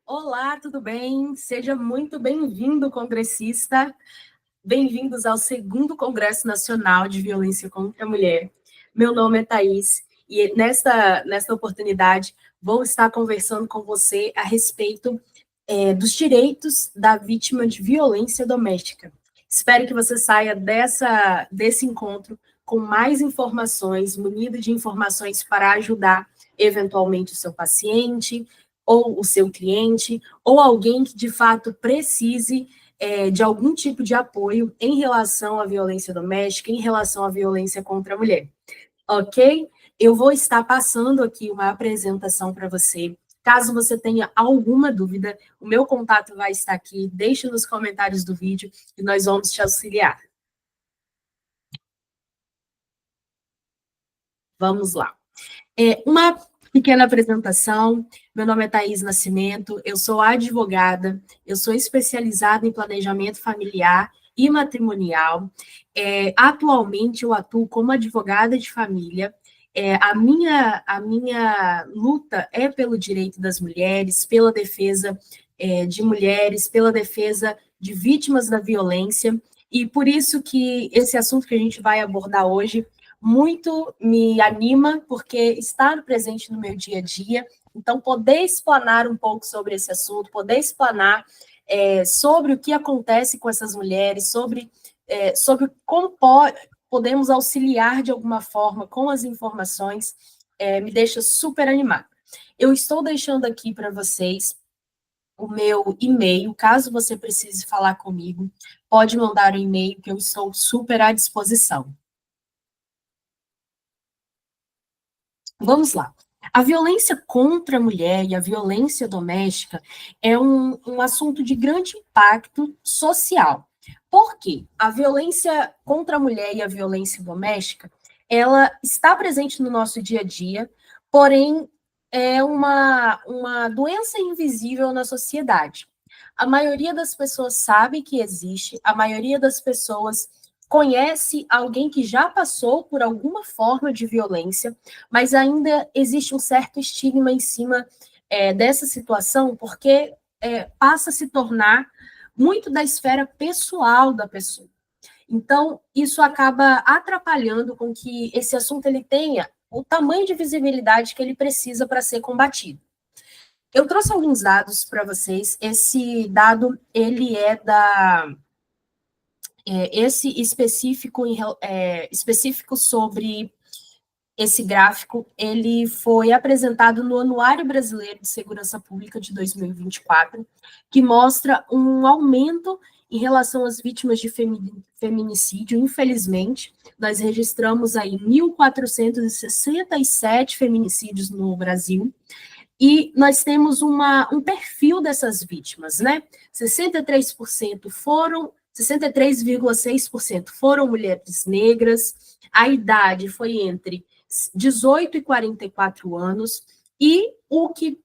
Olá, tudo bem? Seja muito bem-vindo, congressista. Bem-vindos ao segundo Congresso Nacional de Violência contra a Mulher. Meu nome é Thaís e nesta oportunidade vou estar conversando com você a respeito dos direitos da vítima de violência doméstica. Espero que você saia desse encontro com mais informações, munido de informações para ajudar eventualmente o seu paciente, ou o seu cliente, ou alguém que de fato precise de algum tipo de apoio em relação à violência doméstica, em relação à violência contra a mulher. Ok? Eu vou estar passando aqui uma apresentação para você. Caso você tenha alguma dúvida, o meu contato vai estar aqui. Deixe nos comentários do vídeo e nós vamos te auxiliar. Vamos lá. Uma pequena apresentação. Meu nome é Thaís Nascimento, eu sou advogada, eu sou especializada em planejamento familiar e matrimonial. Atualmente, eu atuo como advogada de família. A minha luta é pelo direito das mulheres, pela defesa de mulheres, pela defesa de vítimas da violência, e por isso que esse assunto que a gente vai abordar hoje muito me anima, porque está presente no meu dia a dia. Então, poder explanar um pouco sobre esse assunto, poder explanar sobre o que acontece com essas mulheres, sobre como podemos auxiliar de alguma forma com as informações, me deixa super animada. Eu estou deixando aqui para vocês o meu e-mail, caso você precise falar comigo, pode mandar um e-mail que eu estou super à disposição. Vamos lá. A violência contra a mulher e a violência doméstica é um assunto de grande impacto social. Por quê? A violência contra a mulher e a violência doméstica, ela está presente no nosso dia a dia, porém é uma doença invisível na sociedade. A maioria das pessoas sabe que existe, a maioria das pessoas conhece alguém que já passou por alguma forma de violência, mas ainda existe um certo estigma em cima dessa situação, porque passa a se tornar muito da esfera pessoal da pessoa. Então, isso acaba atrapalhando com que esse assunto ele tenha o tamanho de visibilidade que ele precisa para ser combatido. Eu trouxe alguns dados para vocês. Esse dado, ele é esse específico sobre esse gráfico, ele foi apresentado no Anuário Brasileiro de Segurança Pública de 2024, que mostra um aumento em relação às vítimas de feminicídio. Infelizmente, nós registramos aí 1.467 feminicídios no Brasil, e nós temos um perfil dessas vítimas, né? 63,6% foram mulheres negras, a idade foi entre 18 e 44 anos, e o que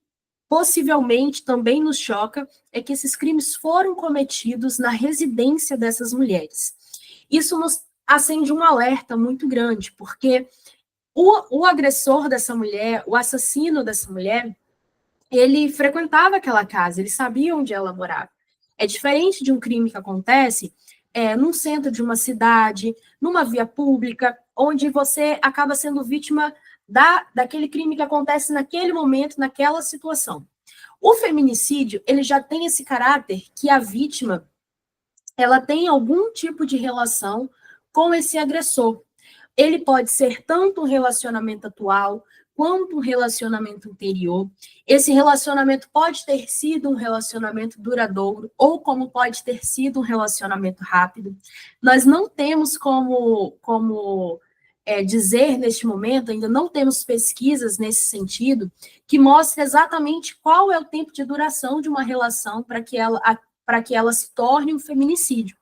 possivelmente também nos choca é que esses crimes foram cometidos na residência dessas mulheres. Isso nos acende um alerta muito grande, porque o agressor dessa mulher, o assassino dessa mulher, ele frequentava aquela casa, ele sabia onde ela morava. É diferente de um crime que acontece num centro de uma cidade, numa via pública, onde você acaba sendo vítima daquele crime que acontece naquele momento, naquela situação. O feminicídio, ele já tem esse caráter que a vítima, ela tem algum tipo de relação com esse agressor. Ele pode ser tanto um relacionamento atual, quanto um relacionamento anterior. Esse relacionamento pode ter sido um relacionamento duradouro, ou como pode ter sido um relacionamento rápido. Nós não temos como dizer neste momento, ainda não temos pesquisas nesse sentido, que mostrem exatamente qual é o tempo de duração de uma relação para que ela se torne um feminicídio.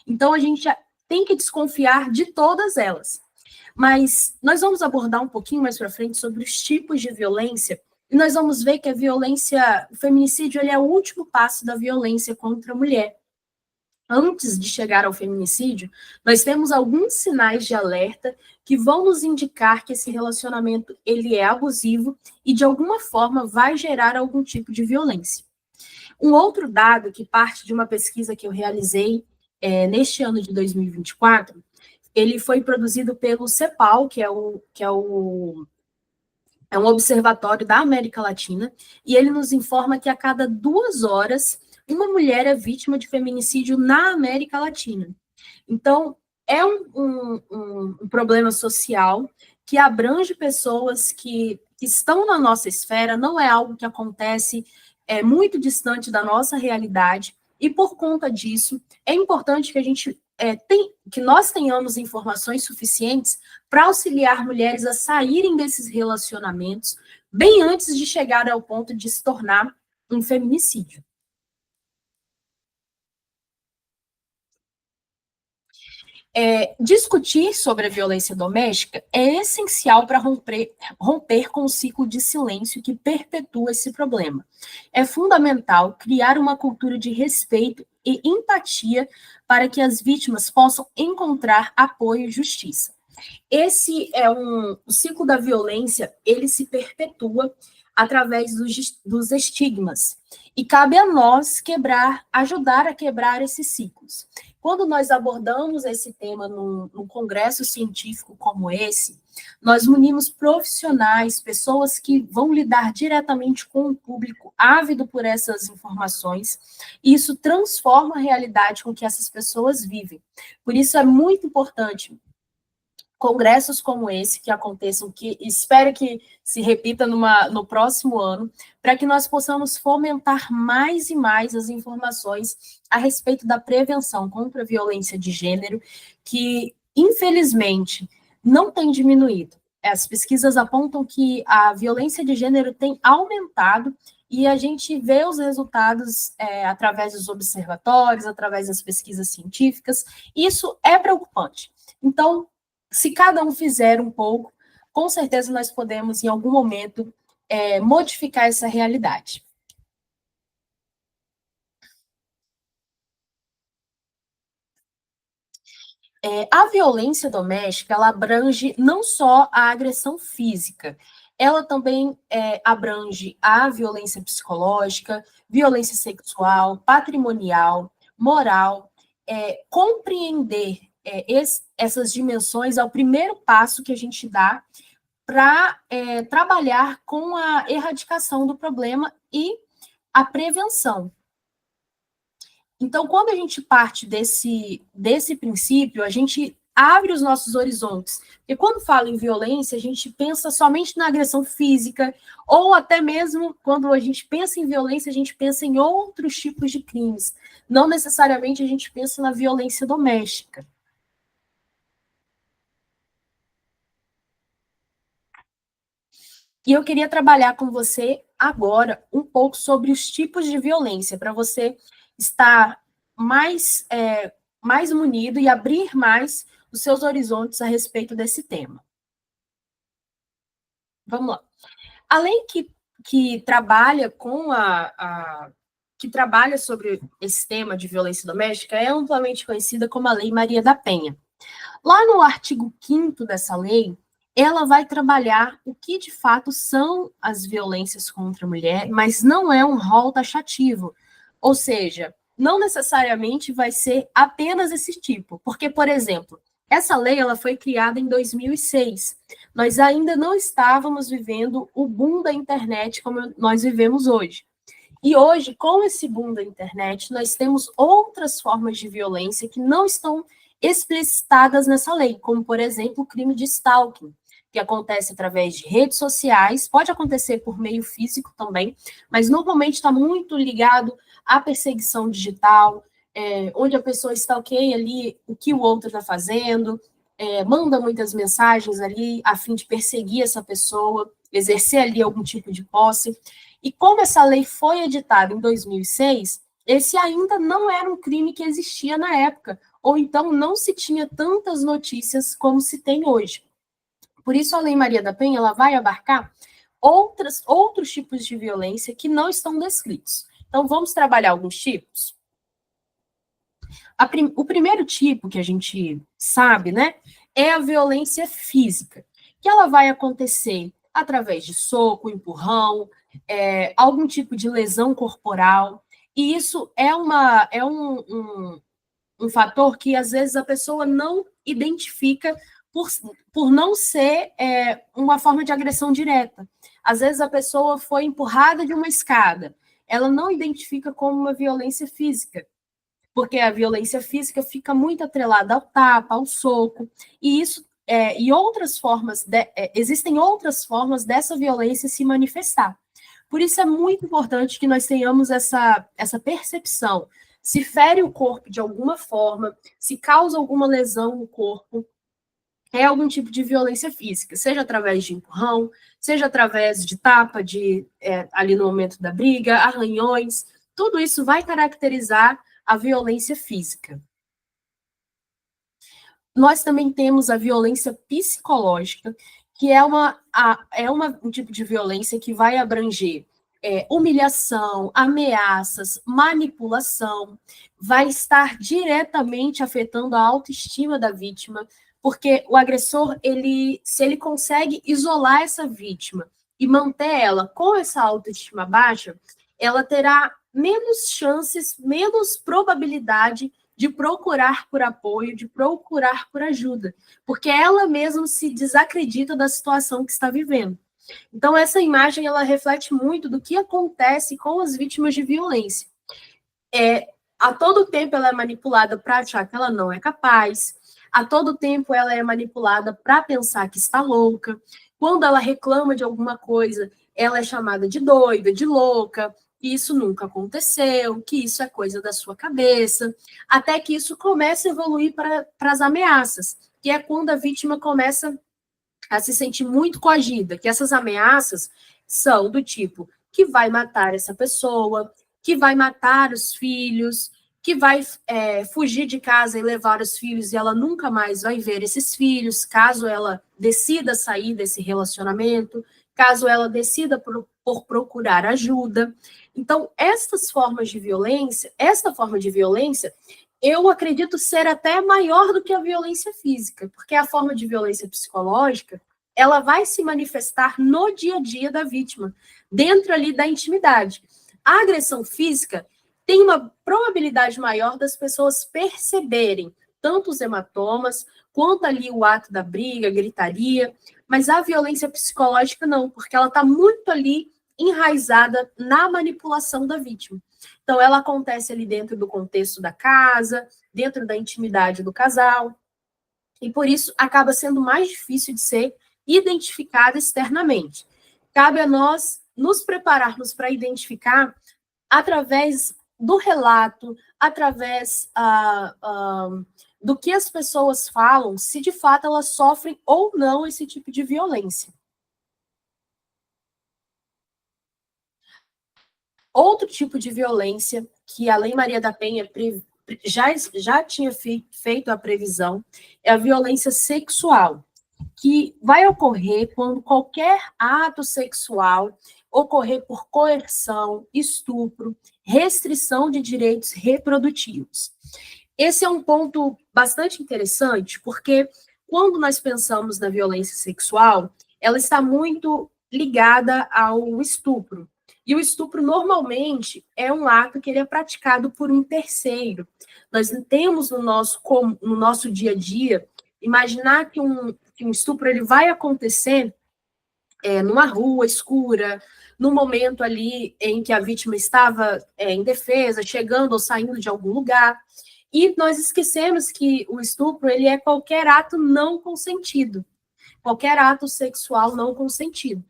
Então, a gente tem que desconfiar de todas elas. Mas nós vamos abordar um pouquinho mais para frente sobre os tipos de violência, e nós vamos ver que o feminicídio, ele é o último passo da violência contra a mulher. Antes de chegar ao feminicídio, nós temos alguns sinais de alerta que vão nos indicar que esse relacionamento ele é abusivo e, de alguma forma, vai gerar algum tipo de violência. Um outro dado que parte de uma pesquisa que eu realizei neste ano de 2024, ele foi produzido pelo CEPAL, é um observatório da América Latina, e ele nos informa que a cada 2 horas, uma mulher é vítima de feminicídio na América Latina. Então, é um problema social que abrange pessoas que estão na nossa esfera, não é algo que acontece muito distante da nossa realidade, e por conta disso, é importante que a gente que nós tenhamos informações suficientes para auxiliar mulheres a saírem desses relacionamentos bem antes de chegar ao ponto de se tornar um feminicídio. Discutir sobre a violência doméstica é essencial para romper com o ciclo de silêncio que perpetua esse problema. É fundamental criar uma cultura de respeito e empatia para que as vítimas possam encontrar apoio e justiça. O ciclo da violência, ele se perpetua através dos estigmas. E cabe a nós ajudar a quebrar esses ciclos. Quando nós abordamos esse tema num congresso científico como esse, nós munimos profissionais, pessoas que vão lidar diretamente com o público ávido por essas informações, e isso transforma a realidade com que essas pessoas vivem. Por isso é muito importante congressos como esse que aconteçam, que espero que se repita no próximo ano, para que nós possamos fomentar mais e mais as informações a respeito da prevenção contra a violência de gênero, que, infelizmente, não tem diminuído. As pesquisas apontam que a violência de gênero tem aumentado e a gente vê os resultados através dos observatórios, através das pesquisas científicas. Isso é preocupante. Então, se cada um fizer um pouco, com certeza nós podemos, em algum momento, modificar essa realidade. A violência doméstica, ela abrange não só a agressão física, ela também abrange a violência psicológica, violência sexual, patrimonial, moral. Compreender essas dimensões é o primeiro passo que a gente dá para trabalhar com a erradicação do problema e a prevenção. Então, quando a gente parte desse princípio, a gente abre os nossos horizontes. Porque quando fala em violência, a gente pensa somente na agressão física, ou até mesmo quando a gente pensa em violência, a gente pensa em outros tipos de crimes. Não necessariamente a gente pensa na violência doméstica. E eu queria trabalhar com você agora um pouco sobre os tipos de violência, para você estar mais munido e abrir mais os seus horizontes a respeito desse tema. Vamos lá. A lei que trabalha que trabalha sobre esse tema de violência doméstica é amplamente conhecida como a Lei Maria da Penha. Lá no artigo 5º dessa lei, ela vai trabalhar o que de fato são as violências contra a mulher, mas não é um rol taxativo. Ou seja, não necessariamente vai ser apenas esse tipo. Porque, por exemplo, essa lei ela foi criada em 2006. Nós ainda não estávamos vivendo o boom da internet como nós vivemos hoje. E hoje, com esse boom da internet, nós temos outras formas de violência que não estão explicitadas nessa lei, como, por exemplo, o crime de stalking, que acontece através de redes sociais, pode acontecer por meio físico também, mas normalmente está muito ligado à perseguição digital, onde a pessoa stalkeia ali o que o outro está fazendo, manda muitas mensagens ali a fim de perseguir essa pessoa, exercer ali algum tipo de posse. E como essa lei foi editada em 2006, esse ainda não era um crime que existia na época, ou então não se tinha tantas notícias como se tem hoje. Por isso, a Lei Maria da Penha ela vai abarcar outros tipos de violência que não estão descritos. Então, vamos trabalhar alguns tipos? O primeiro tipo que a gente sabe, né, é a violência física, que ela vai acontecer através de soco, empurrão, algum tipo de lesão corporal. E isso é um fator que, às vezes, a pessoa não identifica por não ser uma forma de agressão direta. Às vezes, a pessoa foi empurrada de uma escada. Ela não identifica como uma violência física, porque a violência física fica muito atrelada ao tapa, ao soco, e isso e outras formas, existem outras formas dessa violência se manifestar. Por isso é muito importante que nós tenhamos essa percepção. Se fere o corpo de alguma forma, se causa alguma lesão no corpo, é algum tipo de violência física, seja através de empurrão, seja através de tapa, ali no momento da briga, arranhões, tudo isso vai caracterizar a violência física. Nós também temos a violência psicológica, que é um tipo de violência que vai abranger humilhação, ameaças, manipulação, vai estar diretamente afetando a autoestima da vítima, porque o agressor, se ele consegue isolar essa vítima e manter ela com essa autoestima baixa, ela terá menos chances, menos probabilidade de procurar por apoio, de procurar por ajuda, porque ela mesma se desacredita da situação que está vivendo. Então, essa imagem, ela reflete muito do que acontece com as vítimas de violência. A todo tempo ela é manipulada para achar que ela não é capaz, a todo tempo ela é manipulada para pensar que está louca, quando ela reclama de alguma coisa, ela é chamada de doida, de louca, que isso nunca aconteceu, que isso é coisa da sua cabeça, até que isso começa a evoluir para as ameaças, que é quando a vítima começa a se sentir muito coagida, que essas ameaças são do tipo que vai matar essa pessoa, que vai matar os filhos, que vai fugir de casa e levar os filhos e ela nunca mais vai ver esses filhos, caso ela decida sair desse relacionamento, caso ela decida por procurar ajuda. Então, essa forma de violência, eu acredito ser até maior do que a violência física, porque a forma de violência psicológica, ela vai se manifestar no dia a dia da vítima, dentro ali da intimidade. A agressão física tem uma probabilidade maior das pessoas perceberem tanto os hematomas, quanto ali o ato da briga, gritaria, mas a violência psicológica não, porque ela está muito ali enraizada na manipulação da vítima. Então, ela acontece ali dentro do contexto da casa, dentro da intimidade do casal, e por isso acaba sendo mais difícil de ser identificada externamente. Cabe a nós nos prepararmos para identificar através do relato, através do que as pessoas falam, se de fato elas sofrem ou não esse tipo de violência. Outro tipo de violência que a Lei Maria da Penha já tinha feito a previsão é a violência sexual, que vai ocorrer quando qualquer ato sexual ocorrer por coerção, estupro, restrição de direitos reprodutivos. Esse é um ponto bastante interessante, porque quando nós pensamos na violência sexual, ela está muito ligada ao estupro. E o estupro, normalmente, é um ato que ele é praticado por um terceiro. Nós temos no nosso dia a dia, imaginar que um estupro ele vai acontecer numa rua escura, no momento ali em que a vítima estava indefesa, chegando ou saindo de algum lugar. E nós esquecemos que o estupro ele é qualquer ato não consentido, qualquer ato sexual não consentido.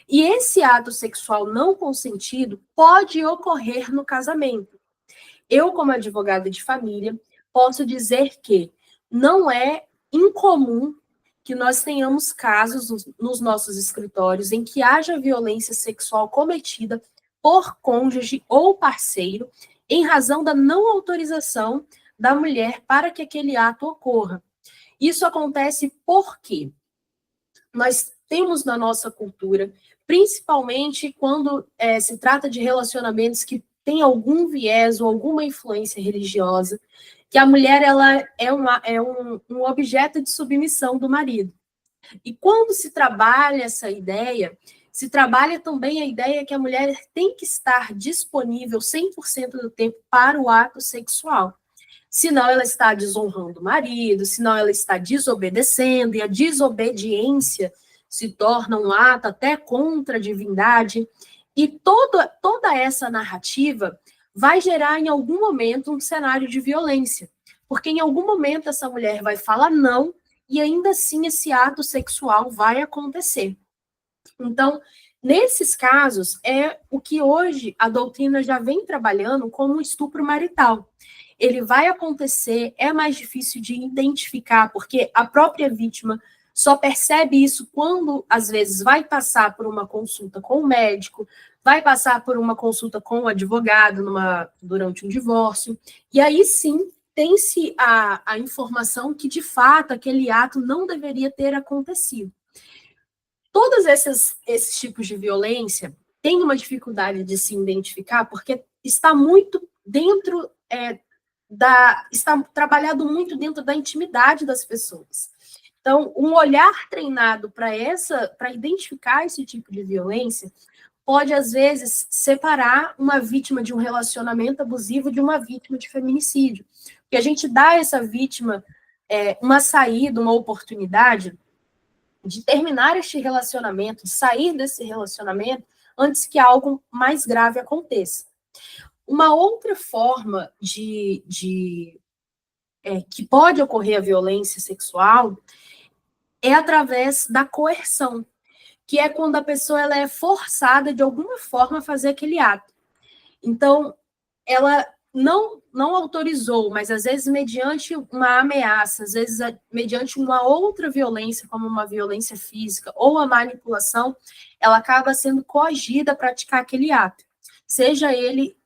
E esse ato sexual não consentido pode ocorrer no casamento. Eu, como advogada de família, posso dizer que não é incomum que nós tenhamos casos nos nossos escritórios em que haja violência sexual cometida por cônjuge ou parceiro em razão da não autorização da mulher para que aquele ato ocorra. Isso acontece porque nós temos na nossa cultura, principalmente quando se trata de relacionamentos que têm algum viés ou alguma influência religiosa, que a mulher ela é um objeto de submissão do marido. E quando se trabalha essa ideia, Se trabalha também a ideia que a mulher tem que estar disponível 100% do tempo para o ato sexual. Senão ela está desonrando o marido, senão ela está desobedecendo, e a desobediência se torna um ato até contra a divindade. E toda essa narrativa vai gerar em algum momento um cenário de violência, porque em algum momento essa mulher vai falar não, e ainda assim esse ato sexual vai acontecer. Então, nesses casos, é o que hoje a doutrina já vem trabalhando como estupro marital. Ele vai acontecer, é mais difícil de identificar, porque a própria vítima só percebe isso quando, às vezes, vai passar por uma consulta com o médico, vai passar por uma consulta com o advogado durante um divórcio, e aí sim tem-se a informação que, de fato, aquele ato não deveria ter acontecido. Todos esses tipos de violência têm uma dificuldade de se identificar porque está muito dentro está trabalhado muito dentro da intimidade das pessoas. Então, um olhar treinado para identificar esse tipo de violência pode, às vezes, separar uma vítima de um relacionamento abusivo de uma vítima de feminicídio. Porque a gente dá a essa vítima uma saída, uma oportunidade de terminar este relacionamento, de sair desse relacionamento antes que algo mais grave aconteça. Uma outra forma que pode ocorrer a violência sexual é através da coerção, que é quando a pessoa ela é forçada de alguma forma a fazer aquele ato. Então, ela não autorizou, mas às vezes mediante uma ameaça, às vezes mediante uma outra violência, como uma violência física ou a manipulação, ela acaba sendo coagida a praticar aquele ato. Seja ele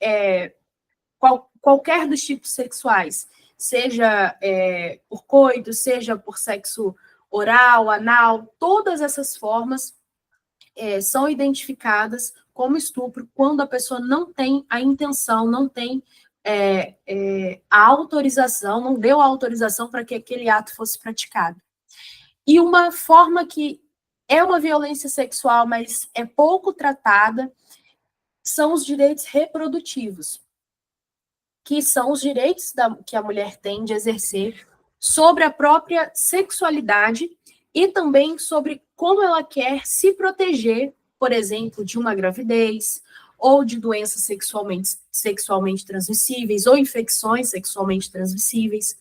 qualquer dos tipos sexuais, seja por coito, seja por sexo oral, anal, todas essas formas são identificadas como estupro quando a pessoa não tem a intenção, não tem a autorização, não deu a autorização para que aquele ato fosse praticado. E uma forma que é uma violência sexual, mas é pouco tratada, são os direitos reprodutivos, que são os direitos que a mulher tem de exercer sobre a própria sexualidade e também sobre como ela quer se proteger, por exemplo, de uma gravidez, ou de doenças sexualmente transmissíveis, ou infecções sexualmente transmissíveis.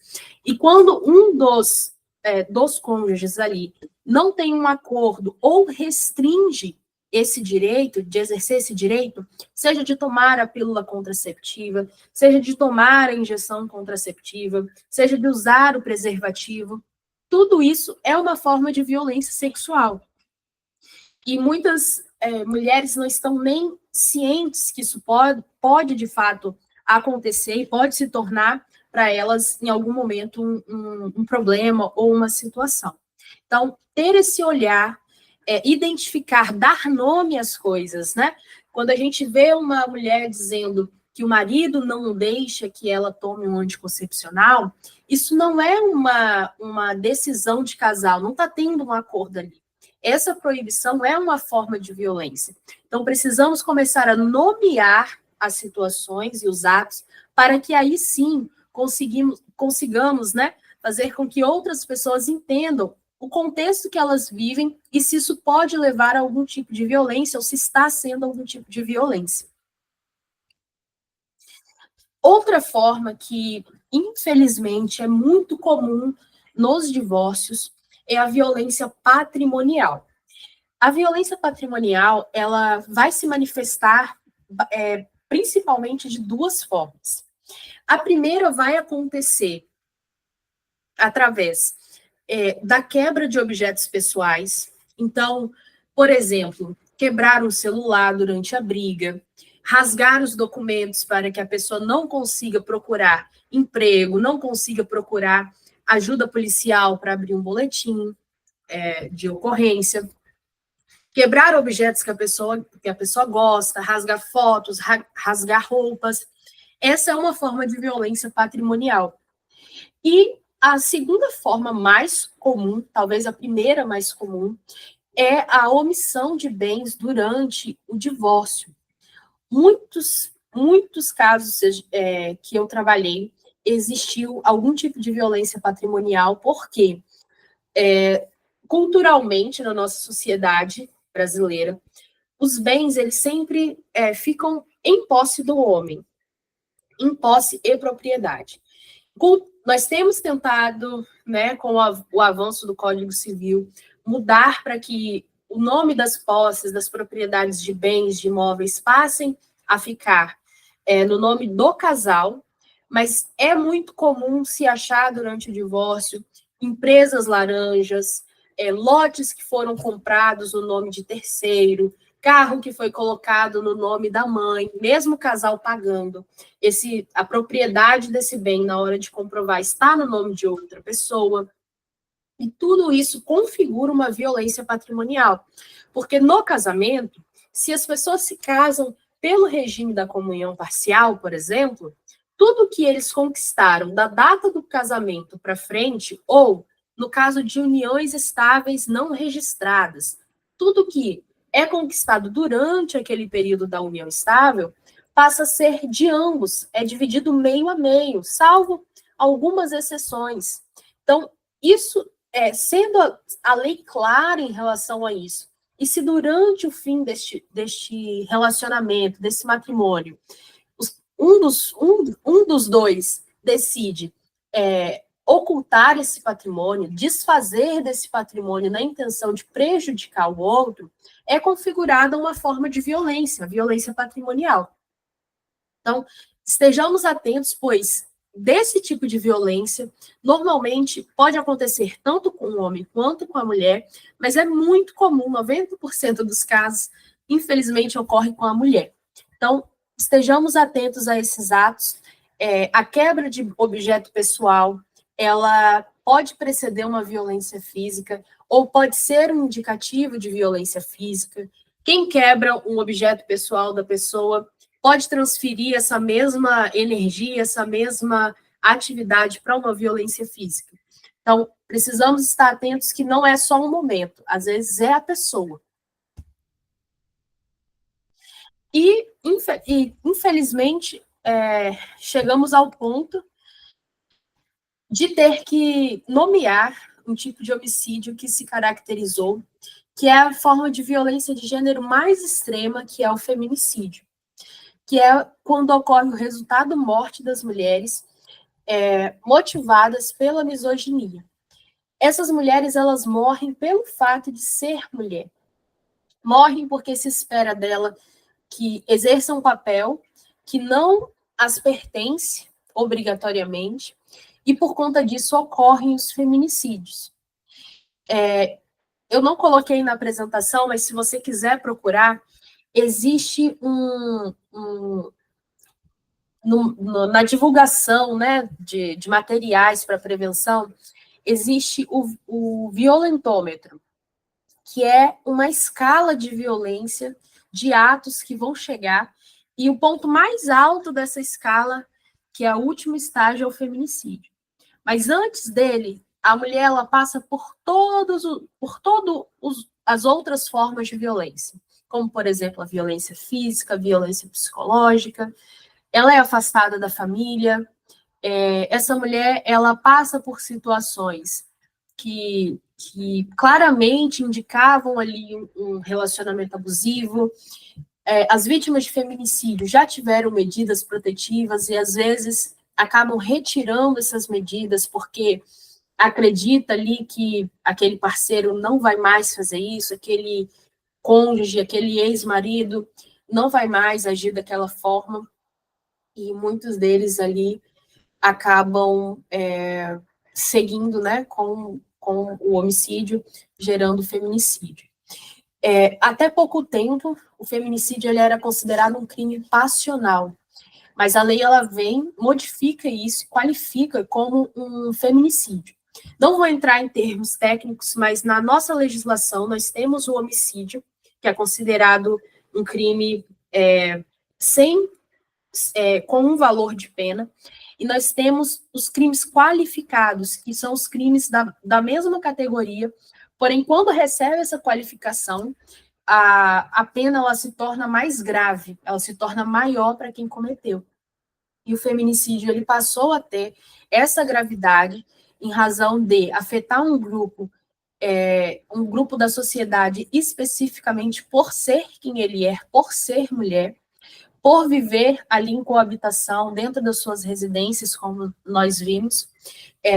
E quando um dos cônjuges ali não tem um acordo ou restringe esse direito, de exercer esse direito, seja de tomar a pílula contraceptiva, seja de tomar a injeção contraceptiva, seja de usar o preservativo, tudo isso é uma forma de violência sexual. E muitas mulheres não estão nem cientes que isso pode de fato acontecer e pode se tornar para elas, em algum momento, um problema ou uma situação. Então, ter esse olhar, identificar, dar nome às coisas, né? Quando a gente vê uma mulher dizendo que o marido não deixa que ela tome um anticoncepcional, isso não é uma decisão de casal, não está tendo um acordo ali. Essa proibição é uma forma de violência. Então, precisamos começar a nomear as situações e os atos para que aí sim consigamos, né, fazer com que outras pessoas entendam o contexto que elas vivem e se isso pode levar a algum tipo de violência ou se está sendo algum tipo de violência. Outra forma que, infelizmente, é muito comum nos divórcios é a violência patrimonial. A violência patrimonial, ela vai se manifestar principalmente de duas formas. A primeira vai acontecer através da quebra de objetos pessoais. Então, por exemplo, quebrar um celular durante a briga, rasgar os documentos para que a pessoa não consiga procurar emprego, não consiga procurar ajuda policial para abrir um boletim de ocorrência, quebrar objetos que a pessoa gosta, rasgar fotos, rasgar roupas. Essa é uma forma de violência patrimonial. E a segunda forma mais comum, talvez a primeira mais comum, é a omissão de bens durante o divórcio. Muitos casos que eu trabalhei, existiu algum tipo de violência patrimonial, porque culturalmente, na nossa sociedade brasileira, os bens, eles sempre ficam em posse do homem, em posse e propriedade. Nós temos tentado, né, com o avanço do Código Civil, mudar para que o nome das posses, das propriedades de bens, de imóveis, passem a ficar no nome do casal, mas é muito comum se achar durante o divórcio empresas laranjas, lotes que foram comprados no nome de terceiro, carro que foi colocado no nome da mãe, mesmo o casal pagando. A propriedade desse bem, na hora de comprovar, está no nome de outra pessoa. E tudo isso configura uma violência patrimonial. Porque no casamento, se as pessoas se casam pelo regime da comunhão parcial, por exemplo, tudo que eles conquistaram da data do casamento para frente, ou, no caso de uniões estáveis não registradas, tudo que é conquistado durante aquele período da união estável, passa a ser de ambos, é dividido meio a meio, salvo algumas exceções. Então, isso, sendo a lei clara em relação a isso, e se durante o fim deste relacionamento, desse matrimônio, um dos dois decide ocultar esse patrimônio, desfazer desse patrimônio na intenção de prejudicar o outro, é configurada uma forma de violência, violência patrimonial. Então, estejamos atentos, pois desse tipo de violência, normalmente pode acontecer tanto com o homem quanto com a mulher, mas é muito comum, 90% dos casos, infelizmente, ocorre com a mulher. Então, estejamos atentos a esses atos. A quebra de objeto pessoal, ela pode preceder uma violência física ou pode ser um indicativo de violência física. Quem quebra um objeto pessoal da pessoa pode transferir essa mesma energia, essa mesma atividade para uma violência física. Então, precisamos estar atentos que não é só um momento, às vezes é a pessoa. E infelizmente, chegamos ao ponto de ter que nomear um tipo de homicídio que se caracterizou, que é a forma de violência de gênero mais extrema, que é o feminicídio, que é quando ocorre o resultado morte das mulheres motivadas pela misoginia. Essas mulheres, elas morrem pelo fato de ser mulher. Morrem porque se espera dela que exerça um papel que não as pertence obrigatoriamente, e por conta disso ocorrem os feminicídios. Eu não coloquei na apresentação, mas se você quiser procurar, existe na divulgação, né, de materiais para prevenção, existe o violentômetro, que é uma escala de violência, de atos que vão chegar, e o ponto mais alto dessa escala, que é o último estágio, é o feminicídio. Mas antes dele, a mulher ela passa por todas as outras formas de violência, como, por exemplo, a violência física, a violência psicológica, ela é afastada da família, essa mulher ela passa por situações que claramente indicavam ali um relacionamento abusivo. As vítimas de feminicídio já tiveram medidas protetivas e, às vezes, acabam retirando essas medidas porque acredita ali que aquele parceiro não vai mais fazer isso, aquele cônjuge, aquele ex-marido não vai mais agir daquela forma, e muitos deles ali acabam seguindo, né, com o homicídio, gerando feminicídio. Até pouco tempo, o feminicídio ele era considerado um crime passional, mas a lei ela vem, modifica isso, qualifica como um feminicídio. Não vou entrar em termos técnicos, mas na nossa legislação nós temos o homicídio, que é considerado um crime com um valor de pena, e nós temos os crimes qualificados, que são os crimes da mesma categoria, Porém, quando recebe essa qualificação, a pena ela se torna mais grave, ela se torna maior para quem cometeu. E o feminicídio ele passou a ter essa gravidade em razão de afetar um grupo da sociedade especificamente por ser quem ele é, por ser mulher, por viver ali em coabitação, dentro das suas residências, como nós vimos,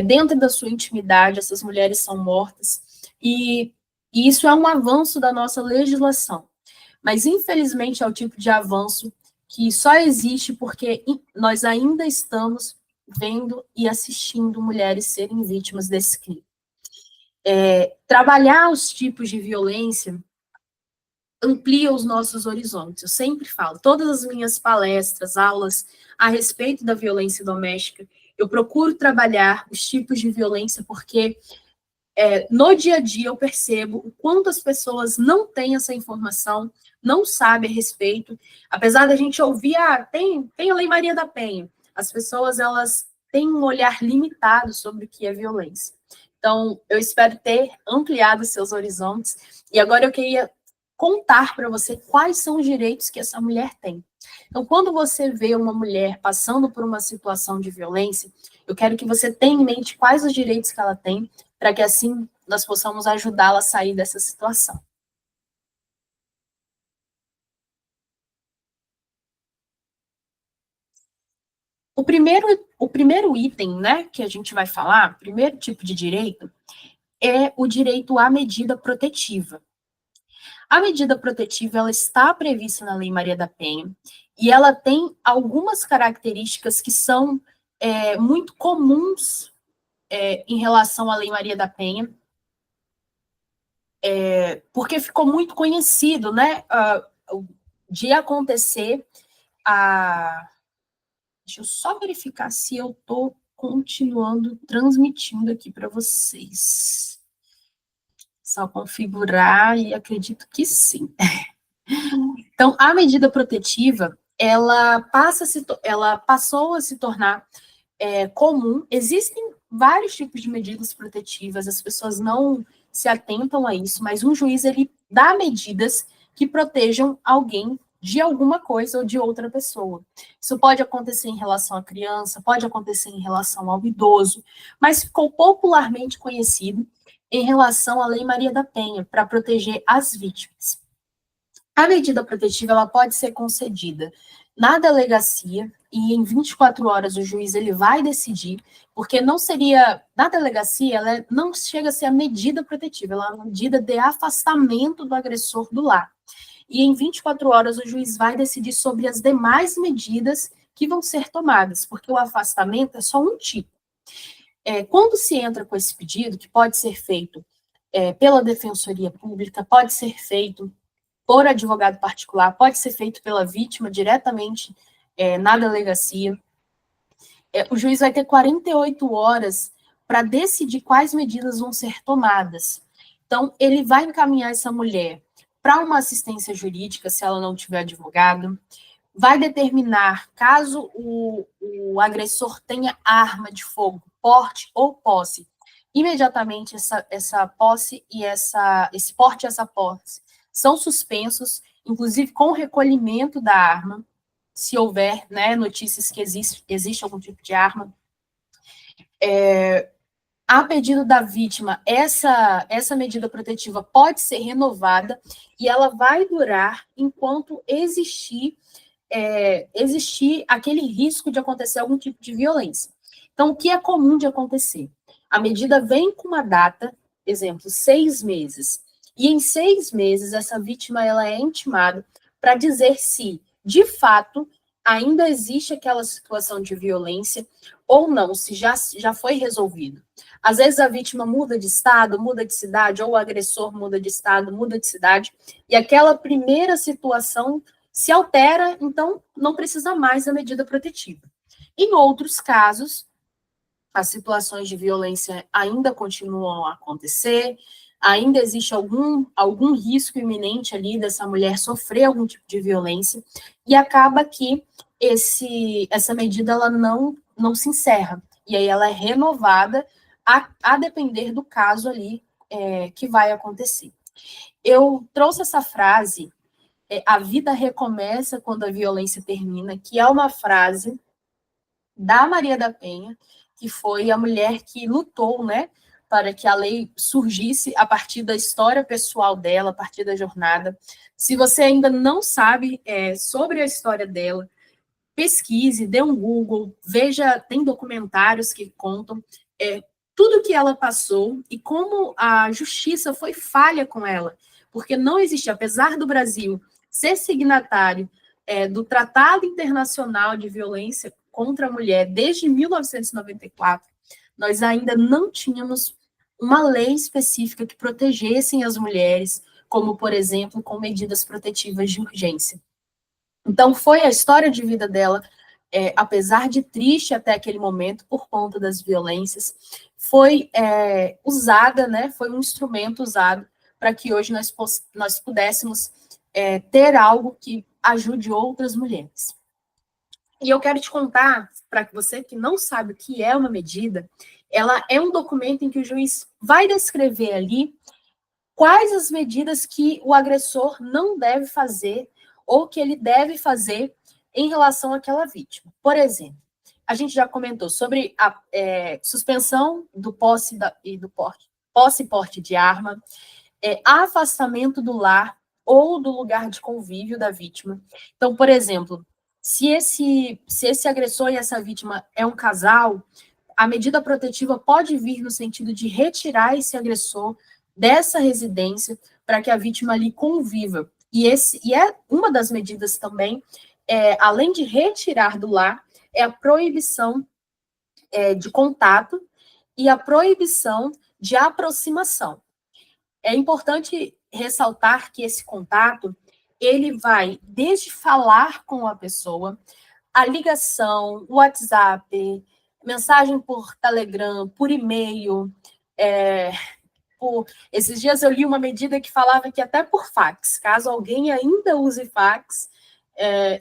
dentro da sua intimidade, essas mulheres são mortas, e isso é um avanço da nossa legislação. Mas, infelizmente, é o tipo de avanço que só existe porque nós ainda estamos vendo e assistindo mulheres serem vítimas desse crime. Trabalhar os tipos de violência amplia os nossos horizontes. Eu sempre falo, todas as minhas palestras, aulas a respeito da violência doméstica, eu procuro trabalhar os tipos de violência porque no dia a dia eu percebo o quanto as pessoas não têm essa informação, não sabem a respeito, apesar da gente ouvir, tem a Lei Maria da Penha, as pessoas elas têm um olhar limitado sobre o que é violência. Então, eu espero ter ampliado seus horizontes, e agora eu queria contar para você quais são os direitos que essa mulher tem. Então, quando você vê uma mulher passando por uma situação de violência, eu quero que você tenha em mente quais os direitos que ela tem, para que assim nós possamos ajudá-la a sair dessa situação. O primeiro item, né, que a gente vai falar, o primeiro tipo de direito, é o direito à medida protetiva. A medida protetiva ela está prevista na Lei Maria da Penha e ela tem algumas características que são muito comuns em relação à Lei Maria da Penha, porque ficou muito conhecido, né, de acontecer a... Deixa eu só verificar se eu estou continuando transmitindo aqui para vocês. Só configurar e acredito que sim. Então, a medida protetiva, ela passou a se tornar comum. Existem vários tipos de medidas protetivas, as pessoas não se atentam a isso, mas um juiz, ele dá medidas que protejam alguém de alguma coisa ou de outra pessoa. Isso pode acontecer em relação à criança, pode acontecer em relação ao idoso, mas ficou popularmente conhecido em relação à Lei Maria da Penha, para proteger as vítimas. A medida protetiva ela pode ser concedida na delegacia e em 24 horas o juiz ele vai decidir, porque não seria, na delegacia, ela não chega a ser a medida protetiva, ela é uma medida de afastamento do agressor do lar. E em 24 horas o juiz vai decidir sobre as demais medidas que vão ser tomadas, porque o afastamento é só um tipo. Quando se entra com esse pedido, que pode ser feito pela Defensoria Pública, pode ser feito por advogado particular, pode ser feito pela vítima diretamente na delegacia. O juiz vai ter 48 horas para decidir quais medidas vão ser tomadas. Então, ele vai encaminhar essa mulher para uma assistência jurídica, se ela não tiver advogado, vai determinar, caso o agressor tenha arma de fogo, porte ou posse, imediatamente essa posse e esse porte e essa posse são suspensos, inclusive com o recolhimento da arma, se houver notícias que existe algum tipo de arma. A pedido da vítima, essa medida protetiva pode ser renovada e ela vai durar enquanto existir aquele risco de acontecer algum tipo de violência. Então, o que é comum de acontecer? A medida vem com uma data, exemplo, 6 meses, e em 6 meses essa vítima ela é intimada para dizer se, de fato, ainda existe aquela situação de violência ou não, se já foi resolvido. Às vezes a vítima muda de estado, muda de cidade, ou o agressor muda de estado, muda de cidade, e aquela primeira situação se altera, então não precisa mais da medida protetiva. Em outros casos, as situações de violência ainda continuam a acontecer, ainda existe algum risco iminente ali dessa mulher sofrer algum tipo de violência, e acaba que essa medida ela não se encerra, e aí ela é renovada a depender do caso ali que vai acontecer. Eu trouxe essa frase, a vida recomeça quando a violência termina, que é uma frase da Maria da Penha, que foi a mulher que lutou, né, para que a lei surgisse a partir da história pessoal dela, a partir da jornada. Se você ainda não sabe sobre a história dela, pesquise, dê um Google, veja, tem documentários que contam tudo que ela passou e como a justiça foi falha com ela, porque não existe, apesar do Brasil ser signatário do Tratado Internacional de Violência contra a Mulher desde 1994, nós ainda não tínhamos uma lei específica que protegessem as mulheres, como, por exemplo, com medidas protetivas de urgência. Então, foi a história de vida dela, apesar de triste até aquele momento, por conta das violências, foi usada, né, foi um instrumento usado para que hoje nós pudéssemos ter algo que ajude outras mulheres. E eu quero te contar, para você que não sabe o que é uma medida, ela é um documento em que o juiz vai descrever ali quais as medidas que o agressor não deve fazer ou que ele deve fazer em relação àquela vítima. Por exemplo, a gente já comentou sobre a suspensão do posse e porte de arma, afastamento do lar ou do lugar de convívio da vítima. Então, por exemplo, se esse agressor e essa vítima é um casal, a medida protetiva pode vir no sentido de retirar esse agressor dessa residência para que a vítima ali conviva. E é uma das medidas também, além de retirar do lar, é a proibição de contato e a proibição de aproximação. É importante ressaltar que esse contato, ele vai desde falar com a pessoa, a ligação, o WhatsApp, mensagem por Telegram, por e-mail, esses dias eu li uma medida que falava que até por fax, caso alguém ainda use fax,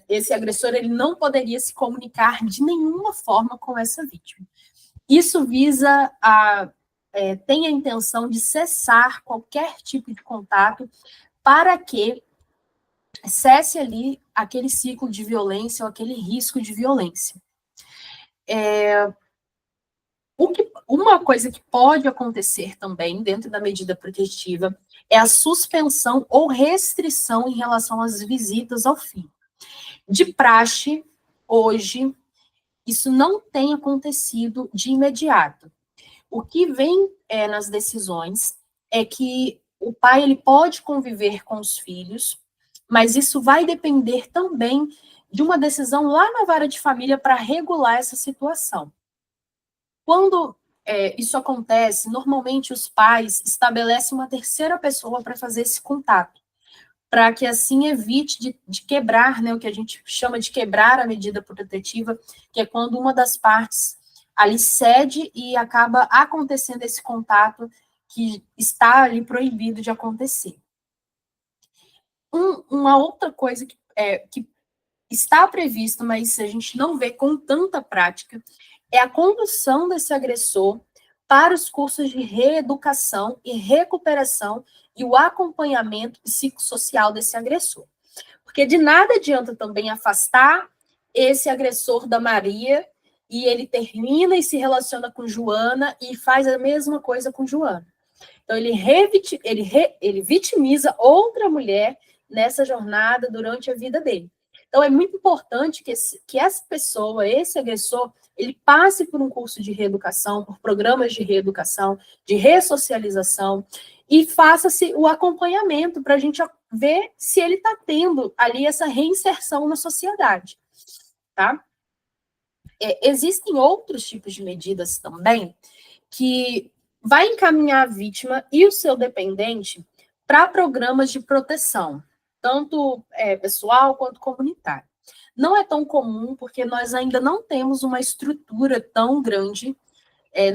esse agressor ele não poderia se comunicar de nenhuma forma com essa vítima. Isso visa tem a intenção de cessar qualquer tipo de contato para que cesse ali aquele ciclo de violência ou aquele risco de violência. Uma coisa que pode acontecer também dentro da medida protetiva é a suspensão ou restrição em relação às visitas ao filho. De praxe, hoje, isso não tem acontecido de imediato. O que vem nas decisões é que o pai ele pode conviver com os filhos, mas isso vai depender também de uma decisão lá na vara de família para regular essa situação. Quando isso acontece, normalmente os pais estabelecem uma terceira pessoa para fazer esse contato, para que assim evite de quebrar, né, o que a gente chama de quebrar a medida protetiva, que é quando uma das partes ali cede e acaba acontecendo esse contato que está ali proibido de acontecer. Uma outra coisa que está previsto, mas a gente não vê com tanta prática, é a condução desse agressor para os cursos de reeducação e recuperação e o acompanhamento psicossocial desse agressor. Porque de nada adianta também afastar esse agressor da Maria e ele termina e se relaciona com Joana e faz a mesma coisa com Joana. Então, ele vitimiza outra mulher nessa jornada durante a vida dele. Então, é muito importante que essa pessoa, esse agressor, ele passe por um curso de reeducação, por programas de reeducação, de ressocialização, e faça-se o acompanhamento para a gente ver se ele está tendo ali essa reinserção na sociedade, tá? Existem outros tipos de medidas também que vai encaminhar a vítima e o seu dependente para programas de proteção, tanto pessoal quanto comunitário. Não é tão comum, porque nós ainda não temos uma estrutura tão grande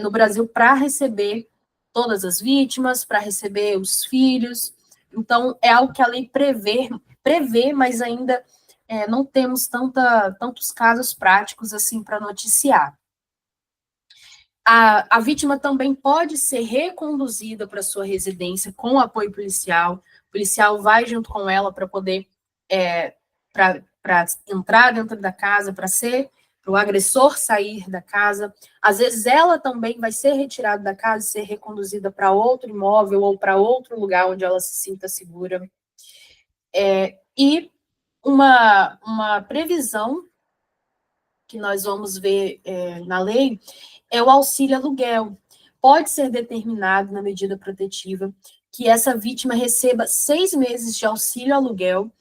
no Brasil para receber todas as vítimas, para receber os filhos. Então, é algo que a lei prevê, mas ainda não temos tantos casos práticos assim para noticiar. A vítima também pode ser reconduzida para sua residência com apoio policial. O policial vai junto com ela para poder para entrar dentro da casa, para o agressor sair da casa. Às vezes ela também vai ser retirada da casa e ser reconduzida para outro imóvel ou para outro lugar onde ela se sinta segura. E uma previsão que nós vamos ver na lei é o auxílio aluguel. Pode ser determinado na medida protetiva que essa vítima receba 6 meses de auxílio aluguel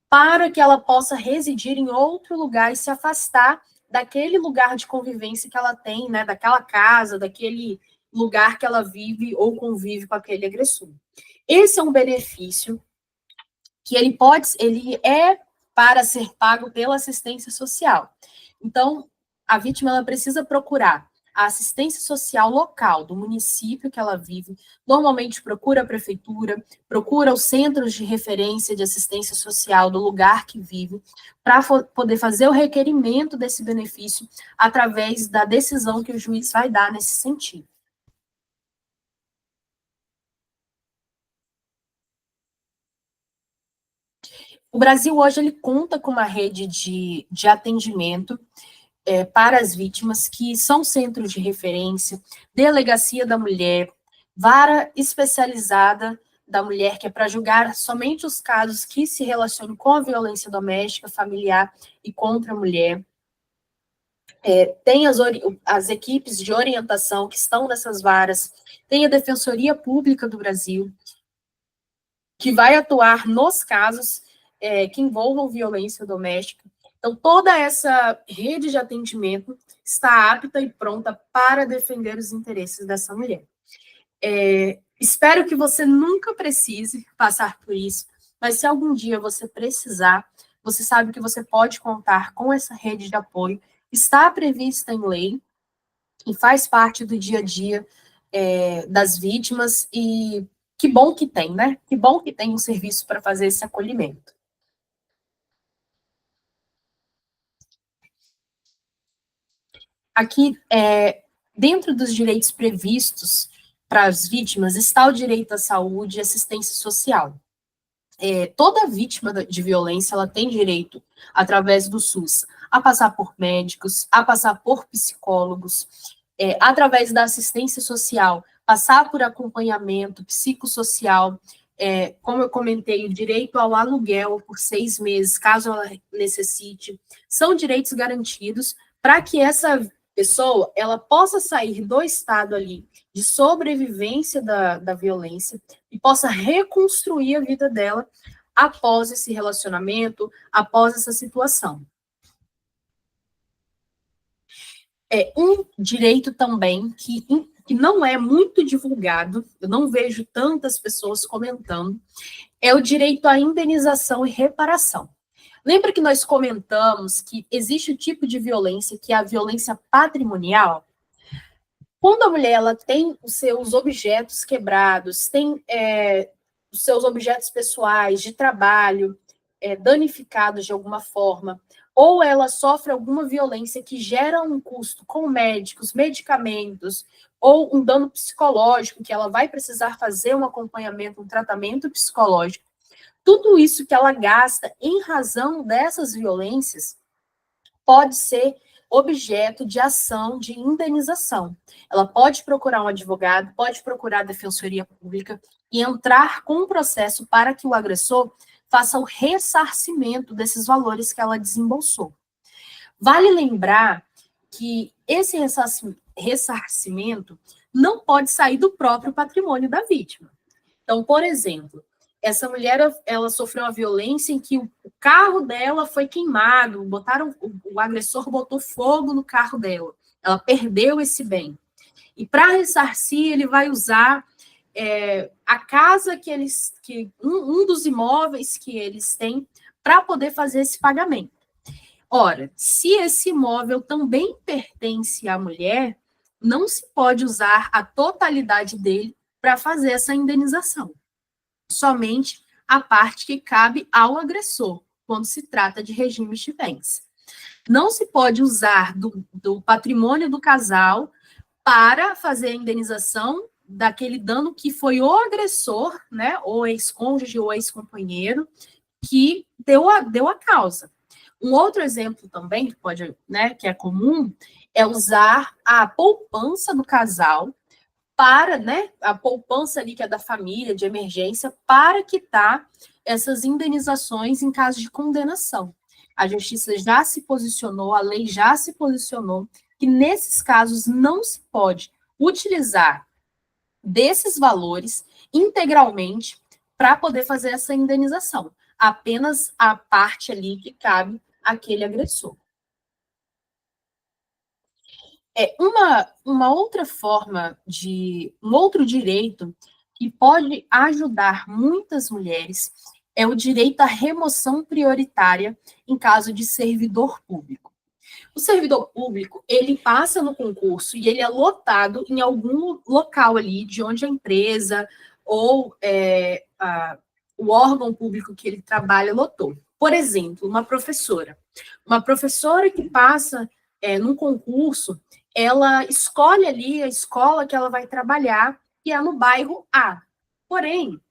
para que ela possa residir em outro lugar e se afastar daquele lugar de convivência que ela tem, né, daquela casa, daquele lugar que ela vive ou convive com aquele agressor. Esse é um benefício que ele é para ser pago pela assistência social. Então, a vítima ela precisa procurar a assistência social local do município que ela vive, normalmente procura a prefeitura, procura os centros de referência de assistência social do lugar que vive, para poder fazer o requerimento desse benefício através da decisão que o juiz vai dar nesse sentido. O Brasil hoje ele conta com uma rede de atendimento para as vítimas, que são centros de referência, delegacia da mulher, vara especializada da mulher, que é para julgar somente os casos que se relacionam com a violência doméstica, familiar e contra a mulher. Tem as equipes de orientação que estão nessas varas, tem a Defensoria Pública do Brasil, que vai atuar nos casos que envolvam violência doméstica. Então, toda essa rede de atendimento está apta e pronta para defender os interesses dessa mulher. Espero que você nunca precise passar por isso, mas se algum dia você precisar, você sabe que você pode contar com essa rede de apoio, está prevista em lei e faz parte do dia a dia das vítimas, e que bom que tem, né? Que bom que tem um serviço para fazer esse acolhimento. Aqui, dentro dos direitos previstos para as vítimas, está o direito à saúde e assistência social. Toda vítima de violência, ela tem direito, através do SUS, a passar por médicos, a passar por psicólogos, através da assistência social, passar por acompanhamento psicossocial, como eu comentei, o direito ao aluguel por 6 meses, caso ela necessite, são direitos garantidos para que essa pessoa ela possa sair do estado ali de sobrevivência da violência e possa reconstruir a vida dela após esse relacionamento, após essa situação. Um direito também que não é muito divulgado, eu não vejo tantas pessoas comentando, é o direito à indenização e reparação. Lembra que nós comentamos que existe o tipo de violência que é a violência patrimonial? Quando a mulher ela tem os seus objetos quebrados, tem os seus objetos pessoais, de trabalho, danificados de alguma forma, ou ela sofre alguma violência que gera um custo com médicos, medicamentos, ou um dano psicológico, que ela vai precisar fazer um acompanhamento, um tratamento psicológico, tudo isso que ela gasta em razão dessas violências pode ser objeto de ação de indenização. Ela pode procurar um advogado, pode procurar a defensoria pública e entrar com um processo para que o agressor faça o ressarcimento desses valores que ela desembolsou. Vale lembrar que esse ressarcimento não pode sair do próprio patrimônio da vítima. Então, por exemplo, essa mulher ela sofreu uma violência em que o carro dela foi queimado, o agressor botou fogo no carro dela, ela perdeu esse bem. E para ressarcir, ele vai usar a casa um dos imóveis que eles têm para poder fazer esse pagamento. Ora, se esse imóvel também pertence à mulher, não se pode usar a totalidade dele para fazer essa indenização. Somente a parte que cabe ao agressor, quando se trata de regimes de bens. Não se pode usar do patrimônio do casal para fazer a indenização daquele dano que foi o agressor, né, ou ex-cônjuge ou ex-companheiro, que deu a causa. Um outro exemplo também que pode, né, que é comum, é usar a poupança do casal para, né, a poupança ali que é da família, de emergência, para quitar essas indenizações em caso de condenação. A justiça já se posicionou, a lei já se posicionou, que nesses casos não se pode utilizar desses valores integralmente para poder fazer essa indenização. Apenas a parte ali que cabe àquele agressor. Uma outra forma um outro direito que pode ajudar muitas mulheres é o direito à remoção prioritária em caso de servidor público. O servidor público, ele passa no concurso e ele é lotado em algum local ali de onde a empresa ou o órgão público que ele trabalha lotou. Por exemplo, uma professora. Uma professora que passa num concurso, ela escolhe ali a escola que ela vai trabalhar, que é no bairro A. Porém,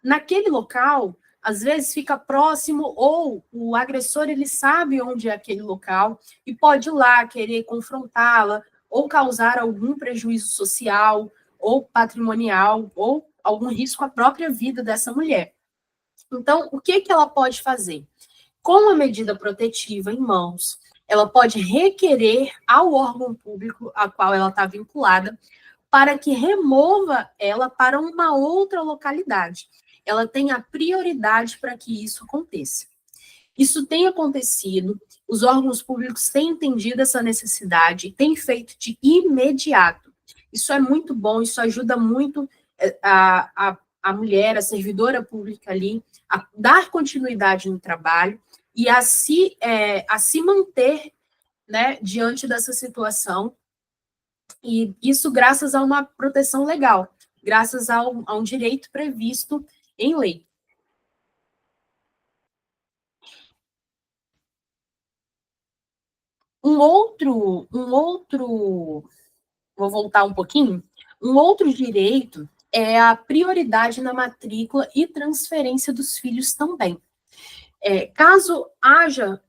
naquele local, às vezes fica próximo, ou o agressor ele sabe onde é aquele local e pode ir lá querer confrontá-la ou causar algum prejuízo social ou patrimonial ou algum risco à própria vida dessa mulher. Então, o que ela pode fazer? Com a medida protetiva em mãos, ela pode requerer ao órgão público a qual ela está vinculada para que remova ela para uma outra localidade. Ela tem a prioridade para que isso aconteça. Isso tem acontecido, os órgãos públicos têm entendido essa necessidade e têm feito de imediato. Isso é muito bom, isso ajuda muito a mulher, a servidora pública ali, a dar continuidade no trabalho e a se manter, né, diante dessa situação. E isso graças a uma proteção legal, graças a um direito previsto em lei. Vou voltar um pouquinho, um outro direito é a prioridade na matrícula e transferência dos filhos também. Caso haja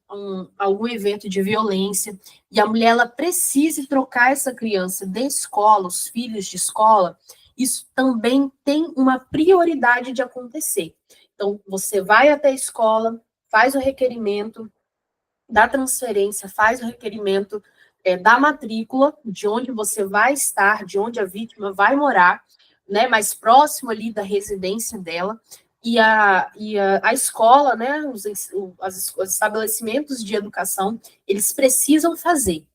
algum evento de violência e a mulher ela precise trocar essa criança de escola, os filhos de escola, isso também tem uma prioridade de acontecer. Então, você vai até a escola, faz o requerimento da transferência, faz o requerimento da matrícula, de onde você vai estar, de onde a vítima vai morar, né, mais próximo ali da residência dela, e a escola, né, os estabelecimentos de educação, eles precisam fazer.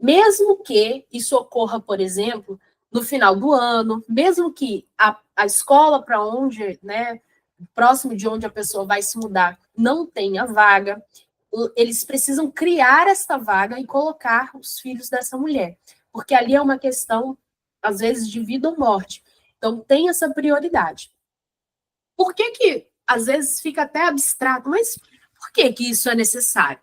Mesmo que isso ocorra, por exemplo, no final do ano, mesmo que a escola para onde, né, próximo de onde a pessoa vai se mudar, não tenha vaga, eles precisam criar essa vaga e colocar os filhos dessa mulher, porque ali é uma questão, às vezes, de vida ou morte. Então, tem essa prioridade. Por que às vezes fica até abstrato, mas por que isso é necessário?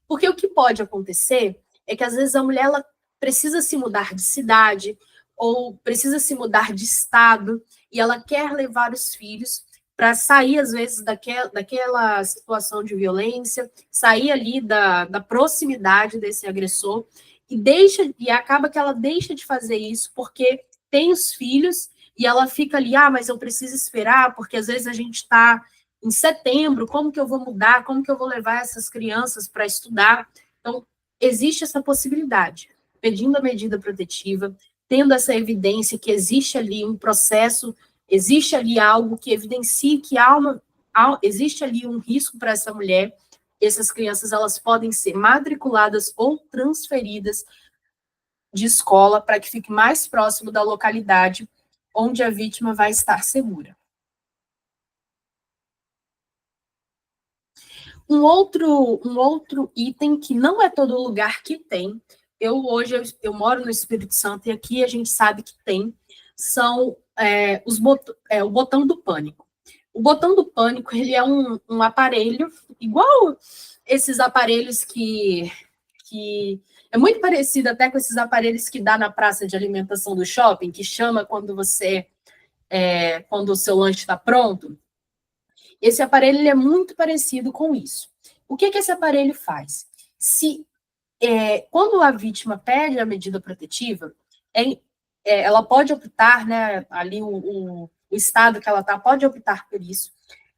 Porque o que pode acontecer é que, às vezes, a mulher ela precisa se mudar de cidade ou precisa se mudar de estado e ela quer levar os filhos para sair, às vezes, daquela situação de violência, sair ali da proximidade desse agressor, e acaba que ela deixa de fazer isso porque tem os filhos, e ela fica ali, mas eu preciso esperar, porque às vezes a gente está em setembro, como que eu vou mudar, como que eu vou levar essas crianças para estudar? Então, existe essa possibilidade, pedindo a medida protetiva, tendo essa evidência que existe ali um processo, existe ali algo que evidencie que existe ali um risco para essa mulher, essas crianças elas podem ser matriculadas ou transferidas de escola para que fique mais próximo da localidade onde a vítima vai estar segura. Um outro item que não é todo lugar que tem, hoje eu moro no Espírito Santo e aqui a gente sabe que tem, são o botão do pânico. O botão do pânico, ele é um aparelho, igual esses aparelhos que que é muito parecida até com esses aparelhos que dá na praça de alimentação do shopping, que chama quando quando o seu lanche está pronto. Esse aparelho ele é muito parecido com isso. O que esse aparelho faz? Quando a vítima pede a medida protetiva, ela pode optar, né, ali o estado que ela está, pode optar por isso,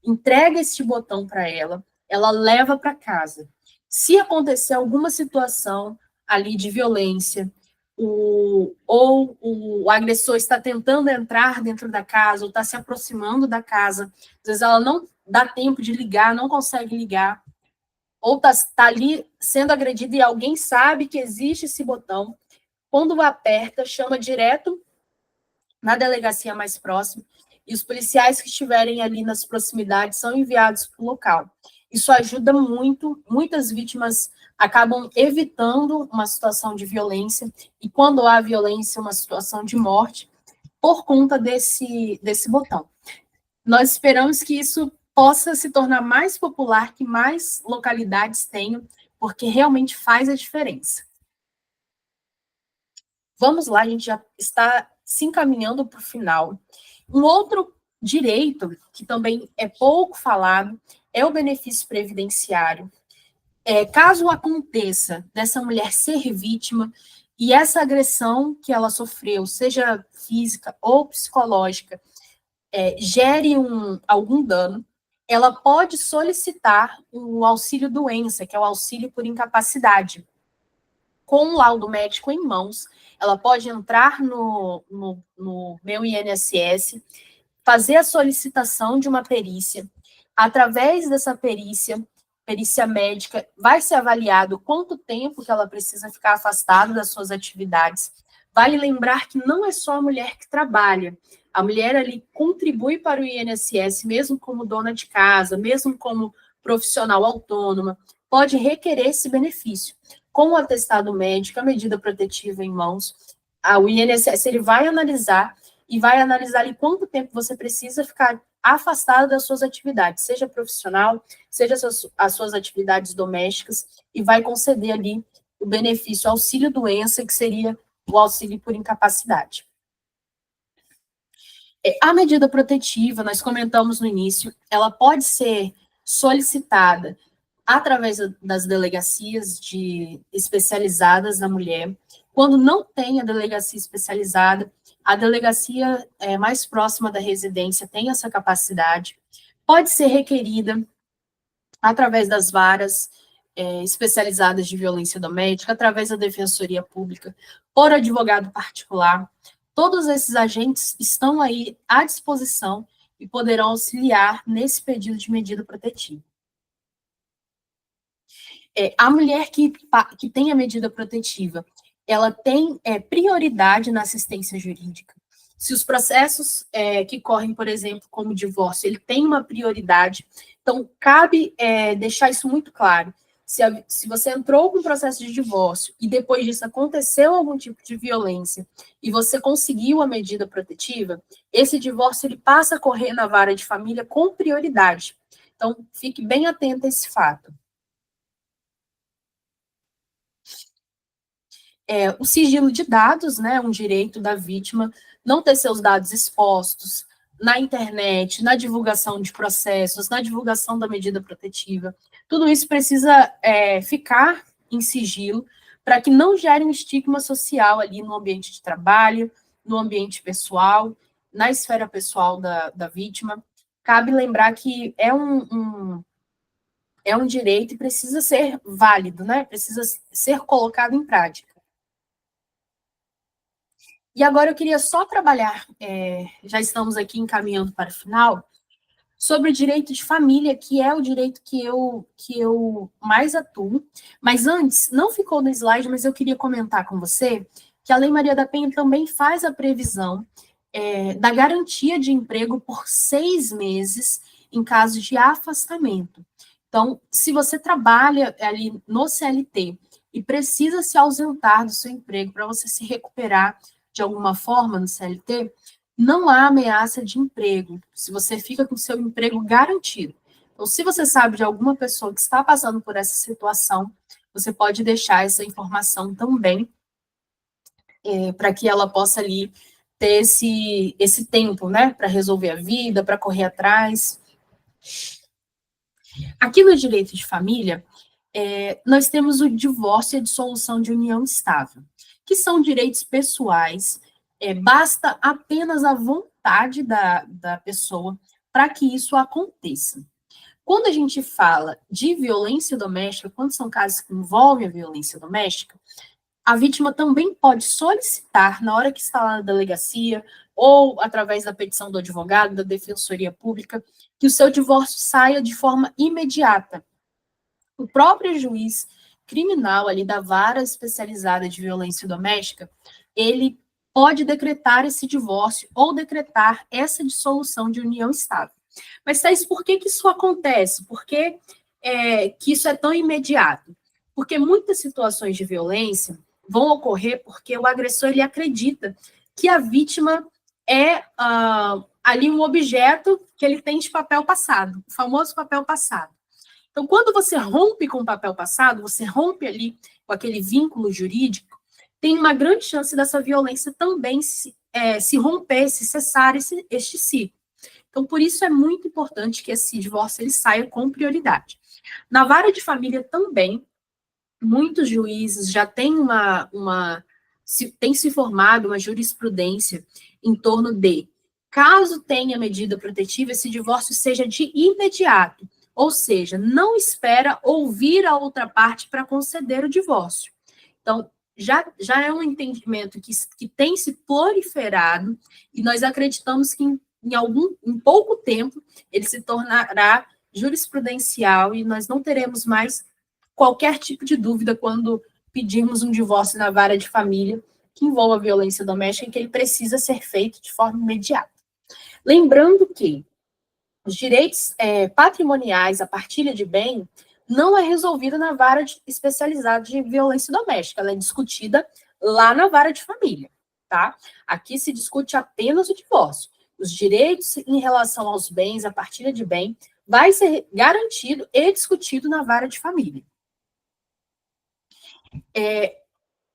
entrega este botão para ela leva para casa. Se acontecer alguma situação ali de violência, ou o agressor está tentando entrar dentro da casa, ou está se aproximando da casa, às vezes ela não dá tempo de ligar, não consegue ligar, ou está ali sendo agredida e alguém sabe que existe esse botão, quando aperta, chama direto na delegacia mais próxima, e os policiais que estiverem ali nas proximidades são enviados para o local. Isso ajuda muito, muitas vítimas acabam evitando uma situação de violência, e quando há violência, uma situação de morte, por conta desse botão. Nós esperamos que isso possa se tornar mais popular, que mais localidades tenham, porque realmente faz a diferença. Vamos lá, a gente já está se encaminhando para o final. Um outro direito, que também é pouco falado, é o benefício previdenciário. Caso aconteça dessa mulher ser vítima e essa agressão que ela sofreu, seja física ou psicológica, gere algum dano, ela pode solicitar o auxílio-doença, que é o auxílio por incapacidade. Com o laudo médico em mãos, ela pode entrar no meu INSS, fazer a solicitação de uma perícia. Através dessa perícia médica, vai ser avaliado quanto tempo que ela precisa ficar afastada das suas atividades. Vale lembrar que não é só a mulher que trabalha. A mulher ali contribui para o INSS, mesmo como dona de casa, mesmo como profissional autônoma, pode requerer esse benefício. Com o atestado médico, a medida protetiva em mãos, o INSS ele vai analisar ali quanto tempo você precisa ficar afastado das suas atividades, seja profissional, seja as suas atividades domésticas, e vai conceder ali o benefício auxílio-doença, que seria o auxílio por incapacidade. A medida protetiva, nós comentamos no início, ela pode ser solicitada através das delegacias especializadas da mulher. Quando não tem a delegacia especializada, a delegacia mais próxima da residência tem essa capacidade. Pode ser requerida através das varas especializadas de violência doméstica, através da defensoria pública, por advogado particular. Todos esses agentes estão aí à disposição e poderão auxiliar nesse pedido de medida protetiva. A mulher que tem a medida protetiva, ela tem prioridade na assistência jurídica. Se os processos que correm, por exemplo, como divórcio, ele tem uma prioridade, então cabe deixar isso muito claro. Se você entrou com um processo de divórcio e depois disso aconteceu algum tipo de violência e você conseguiu a medida protetiva, esse divórcio ele passa a correr na vara de família com prioridade. Então, fique bem atento a esse fato. O sigilo de dados, né, um direito da vítima não ter seus dados expostos na internet, na divulgação de processos, na divulgação da medida protetiva. Tudo isso precisa ficar em sigilo para que não gere um estigma social ali no ambiente de trabalho, no ambiente pessoal, na esfera pessoal da vítima. Cabe lembrar que é um direito e precisa ser válido, né? Precisa ser colocado em prática. E agora eu queria só trabalhar, já estamos aqui encaminhando para o final, sobre o direito de família, que é o direito que eu mais atuo. Mas antes, não ficou no slide, mas eu queria comentar com você que a Lei Maria da Penha também faz a previsão da garantia de emprego por 6 meses em caso de afastamento. Então, se você trabalha ali no CLT e precisa se ausentar do seu emprego para você se recuperar de alguma forma no CLT, não há ameaça de emprego, se você fica com seu emprego garantido. Então, se você sabe de alguma pessoa que está passando por essa situação, você pode deixar essa informação também, para que ela possa ali ter esse tempo, né, para resolver a vida, para correr atrás. Aqui no direito de família, nós temos o divórcio e a dissolução de união estável, que são direitos pessoais, basta apenas a vontade da pessoa para que isso aconteça. Quando a gente fala de violência doméstica, quando são casos que envolvem a violência doméstica, a vítima também pode solicitar, na hora que está lá na delegacia, ou através da petição do advogado, da defensoria pública, que o seu divórcio saia de forma imediata. O próprio juiz criminal ali da vara especializada de violência doméstica, ele pode decretar esse divórcio ou decretar essa dissolução de união estável. Mas, Thaís, por que isso acontece? Por que isso é tão imediato? Porque muitas situações de violência vão ocorrer porque o agressor ele acredita que a vítima é ali um objeto que ele tem de papel passado, o famoso papel passado. Então, quando você rompe com o papel passado, você rompe ali com aquele vínculo jurídico, tem uma grande chance dessa violência também se romper, se cessar este ciclo. Então, por isso é muito importante que esse divórcio ele saia com prioridade. Na vara de família também, muitos juízes já têm tem se formado uma jurisprudência em torno de, caso tenha medida protetiva, esse divórcio seja de imediato, ou seja, não espera ouvir a outra parte para conceder o divórcio. Então, já é um entendimento que tem se proliferado e nós acreditamos que em pouco tempo ele se tornará jurisprudencial e nós não teremos mais qualquer tipo de dúvida quando pedirmos um divórcio na vara de família que envolva violência doméstica e que ele precisa ser feito de forma imediata. Lembrando que os direitos patrimoniais, a partilha de bem, não é resolvida na vara especializada de violência doméstica, ela é discutida lá na vara de família, tá? Aqui se discute apenas o divórcio. Os direitos em relação aos bens, a partilha de bem, vai ser garantido e discutido na vara de família.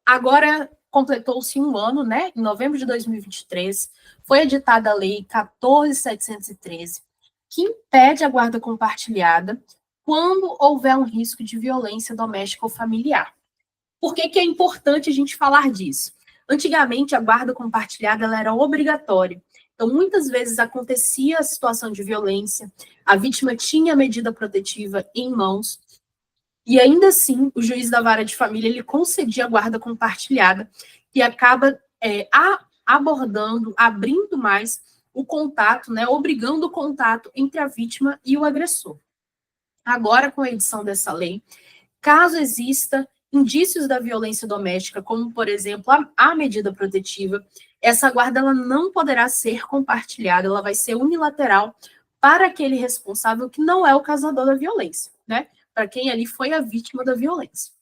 Agora completou-se um ano, né? Em novembro de 2023, foi editada a Lei 14.713, que impede a guarda compartilhada quando houver um risco de violência doméstica ou familiar. Por que é importante a gente falar disso? Antigamente, a guarda compartilhada ela era obrigatória. Então, muitas vezes acontecia a situação de violência, a vítima tinha a medida protetiva em mãos, e ainda assim, o juiz da vara de família ele concedia a guarda compartilhada, que acaba abordando, abrindo mais o contato, né, obrigando o contato entre a vítima e o agressor. Agora, com a edição dessa lei, caso exista indícios da violência doméstica, como, por exemplo, a medida protetiva, essa guarda ela não poderá ser compartilhada, ela vai ser unilateral para aquele responsável que não é o causador da violência, né? Para quem ali foi a vítima da violência.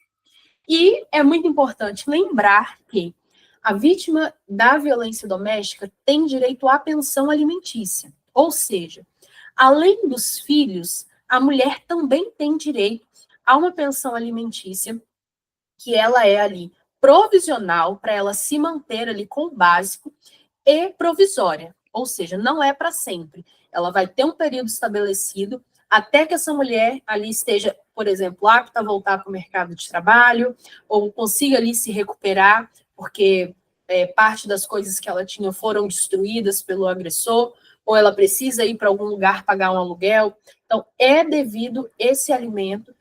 E é muito importante lembrar que a vítima da violência doméstica tem direito à pensão alimentícia, ou seja, além dos filhos, a mulher também tem direito a uma pensão alimentícia, que ela é ali provisional, para ela se manter ali com o básico, e provisória, ou seja, não é para sempre. Ela vai ter um período estabelecido até que essa mulher ali esteja, por exemplo, apta a voltar para o mercado de trabalho, ou consiga ali se recuperar, porque parte das coisas que ela tinha foram destruídas pelo agressor, ou ela precisa ir para algum lugar pagar um aluguel. Então, é devido esse alimento,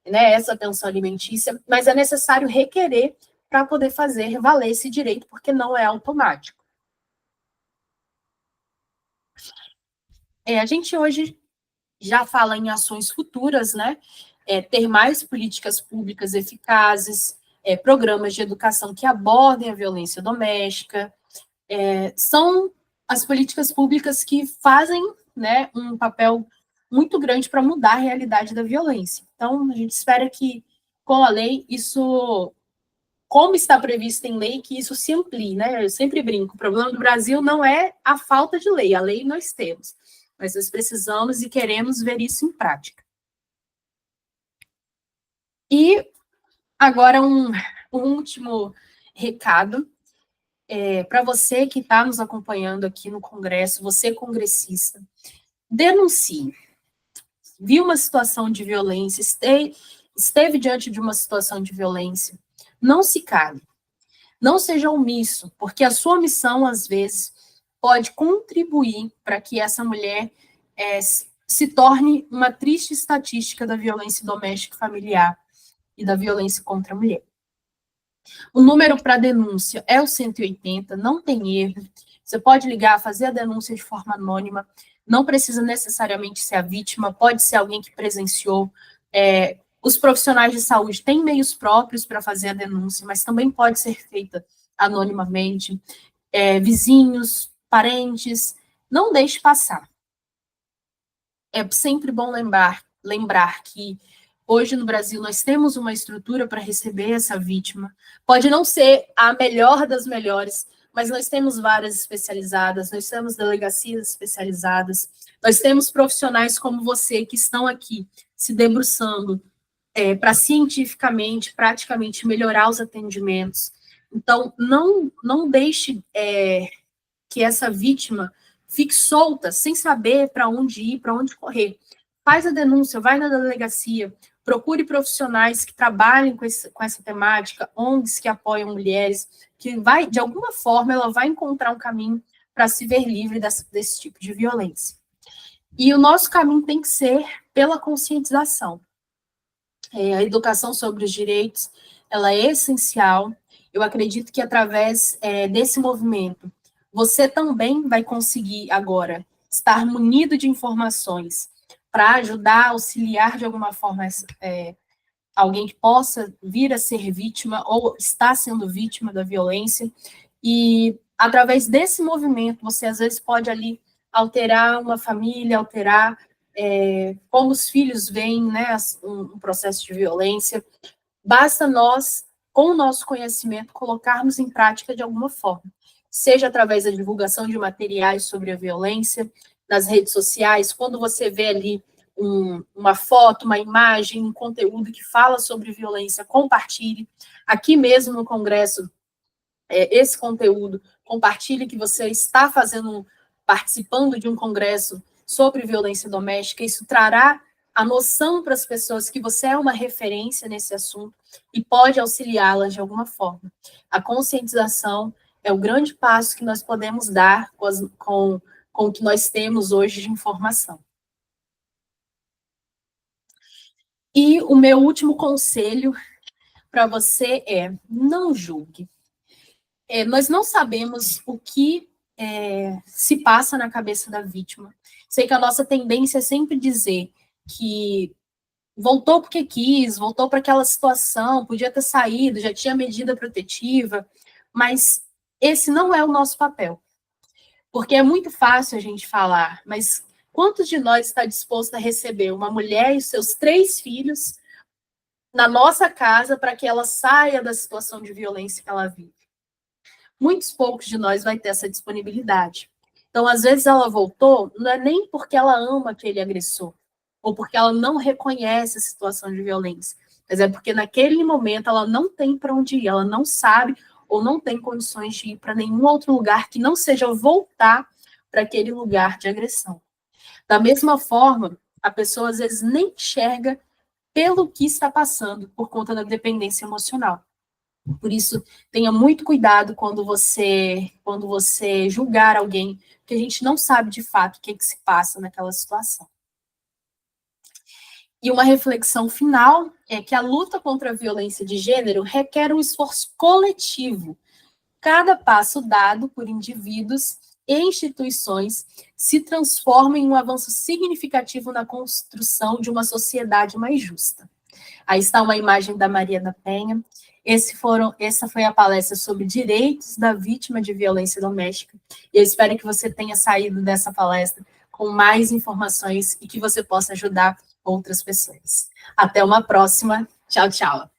né, essa pensão alimentícia, mas é necessário requerer para poder fazer valer esse direito, porque não é automático. A gente hoje já fala em ações futuras, né? Ter mais políticas públicas eficazes, programas de educação que abordem a violência doméstica, são as políticas públicas que fazem, né, um papel muito grande para mudar a realidade da violência. Então, a gente espera que, com a lei, isso, como está previsto em lei, que isso se amplie, né? Eu sempre brinco, o problema do Brasil não é a falta de lei, a lei nós temos, mas nós precisamos e queremos ver isso em prática. E Agora, um último recado para você que está nos acompanhando aqui no Congresso, você congressista, denuncie. Viu uma situação de violência, esteve diante de uma situação de violência, não se cale, não seja omisso, porque a sua missão, às vezes, pode contribuir para que essa mulher se torne uma triste estatística da violência doméstica e familiar e da violência contra a mulher. O número para denúncia é o 180, não tem erro. Você pode ligar, fazer a denúncia de forma anônima, não precisa necessariamente ser a vítima, pode ser alguém que presenciou. Os profissionais de saúde têm meios próprios para fazer a denúncia, mas também pode ser feita anonimamente. Vizinhos, parentes, não deixe passar. É sempre bom lembrar que hoje no Brasil nós temos uma estrutura para receber essa vítima. Pode não ser a melhor das melhores, mas nós temos várias especializadas, nós temos delegacias especializadas, nós temos profissionais como você que estão aqui se debruçando para cientificamente, praticamente melhorar os atendimentos. Então, não deixe que essa vítima fique solta, sem saber para onde ir, para onde correr. Faz a denúncia, vai na delegacia, procure profissionais que trabalhem com essa temática, ONGs que apoiam mulheres, que de alguma forma, ela vai encontrar um caminho para se ver livre desse tipo de violência. E o nosso caminho tem que ser pela conscientização. A educação sobre os direitos, ela é essencial. Eu acredito que através desse movimento, você também vai conseguir agora estar munido de informações para ajudar, auxiliar de alguma forma alguém que possa vir a ser vítima ou está sendo vítima da violência. E através desse movimento, você às vezes pode ali alterar uma família, alterar como os filhos veem, né, um processo de violência. Basta nós, com o nosso conhecimento, colocarmos em prática de alguma forma, seja através da divulgação de materiais sobre a violência nas redes sociais, quando você vê ali uma foto, uma imagem, um conteúdo que fala sobre violência, compartilhe. Aqui mesmo no Congresso, esse conteúdo, compartilhe que você está participando de um congresso sobre violência doméstica, isso trará a noção para as pessoas que você é uma referência nesse assunto e pode auxiliá-las de alguma forma. A conscientização é o grande passo que nós podemos dar com o que nós temos hoje de informação. E o meu último conselho para você é: não julgue. Nós não sabemos o que se passa na cabeça da vítima. Sei que a nossa tendência é sempre dizer que voltou porque quis, voltou para aquela situação, podia ter saído, já tinha medida protetiva, mas esse não é o nosso papel. Porque é muito fácil a gente falar, mas quantos de nós está disposto a receber uma mulher e seus 3 filhos na nossa casa para que ela saia da situação de violência que ela vive? Muitos poucos de nós vai ter essa disponibilidade. Então, às vezes ela voltou, não é nem porque ela ama aquele agressor, ou porque ela não reconhece a situação de violência, mas é porque naquele momento ela não tem para onde ir, ela não sabe ou não tem condições de ir para nenhum outro lugar que não seja voltar para aquele lugar de agressão. Da mesma forma, a pessoa às vezes nem enxerga pelo que está passando por conta da dependência emocional. Por isso, tenha muito cuidado quando você julgar alguém, porque a gente não sabe de fato o que se passa naquela situação. E uma reflexão final é que a luta contra a violência de gênero requer um esforço coletivo. Cada passo dado por indivíduos e instituições se transforma em um avanço significativo na construção de uma sociedade mais justa. Aí está uma imagem da Maria da Penha. Essa foi a palestra sobre direitos da vítima de violência doméstica. E eu espero que você tenha saído dessa palestra com mais informações e que você possa ajudar outras pessoas. Até uma próxima. Tchau, tchau.